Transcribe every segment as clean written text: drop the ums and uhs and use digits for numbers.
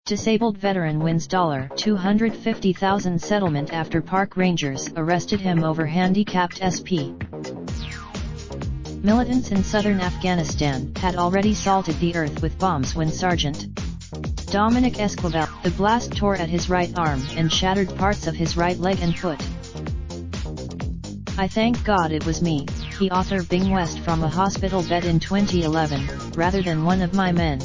Disabled veteran wins $250,000 settlement after park rangers arrested him over handicapped SP. Militants in southern Afghanistan had already salted the earth with bombs when Sergeant Dominic Esquivel, the blast tore at his right arm and shattered parts of his right leg and foot. "I thank God it was me," he author Bing West from a hospital bed in 2011, "rather than one of my men."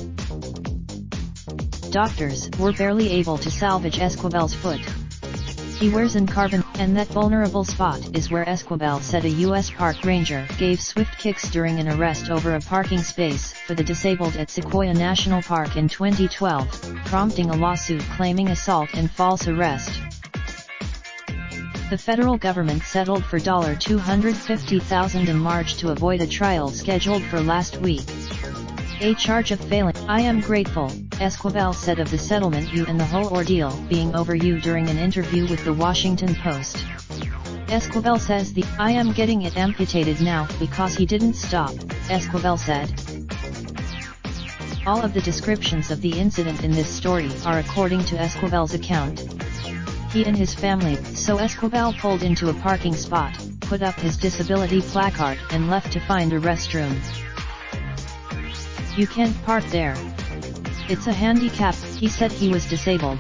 Doctors were barely able to salvage Esquivel's foot. He wears an carbon, and that vulnerable spot is where Esquivel said a U.S. park ranger gave swift kicks during an arrest over a parking space for the disabled at Sequoia National Park in 2012, prompting a lawsuit claiming assault and false arrest. The federal government settled for $250,000 in March to avoid a trial scheduled for last week. A charge of failing. "I am grateful," Esquivel said of the settlement, "you and the whole ordeal being over you," during an interview with the Washington Post. Esquivel says "I am getting it amputated now because he didn't stop," Esquivel said. All of the descriptions of the incident in this story are according to Esquivel's account. He and his family, so Esquivel pulled into a parking spot, put up his disability placard and left to find a restroom. "You can't park there. It's a handicap," he said. He was disabled.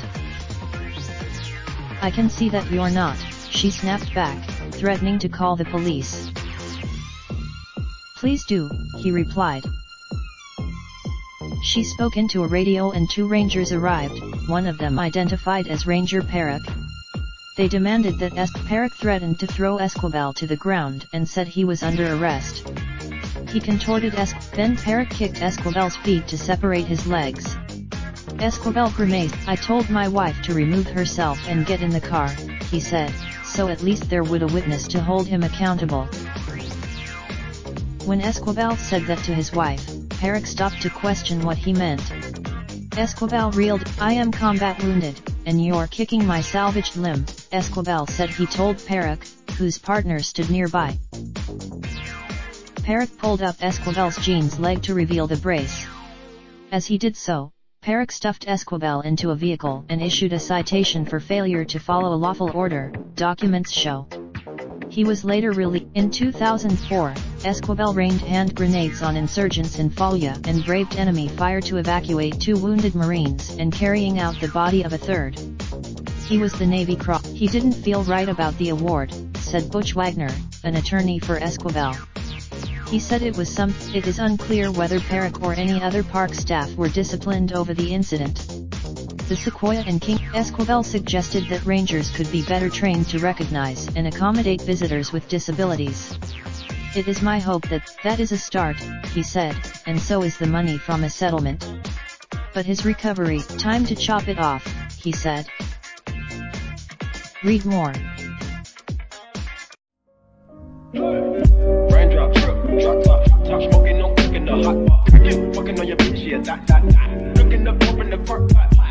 "I can see that you're not," she snapped back, threatening to call the police. "Please do," he replied. She spoke into a radio and 2 rangers arrived, one of them identified as Ranger Perrick. They demanded that Perrick threatened to throw Esquivel to the ground and said he was under arrest. He contorted then Perrick kicked Esquivel's feet to separate his legs. Esquivel grimaced. "I told my wife to remove herself and get in the car," he said, so at least there would a witness to hold him accountable. When Esquivel said that to his wife, Perrick stopped to question what he meant. Esquivel reeled. "I am combat wounded, and you're kicking my salvaged limb," Esquivel said. He told Perrick, whose partner stood nearby. Perrick pulled up Esquivel's jeans leg to reveal the brace. As he did so, Perrick stuffed Esquivel into a vehicle and issued a citation for failure to follow a lawful order, documents show. He was later released. In 2004, Esquivel rained hand grenades on insurgents in Fallujah and braved enemy fire to evacuate 2 wounded Marines and carrying out the body of a third. He was the Navy Cross. "He didn't feel right about the award," said Butch Wagner, an attorney for Esquivel. He said it is unclear whether Perrick or any other park staff were disciplined over the incident. The Sequoia and King Esquivel suggested that rangers could be better trained to recognize and accommodate visitors with disabilities. "It is my hope that is a start," he said, "and so is the money from a settlement. But his recovery, time to chop it off," he said. Read more. Raindrop, drop top smoking, no cooking the hot pot. Fucking on your bitch, yeah, that. Looking up, open the park pot.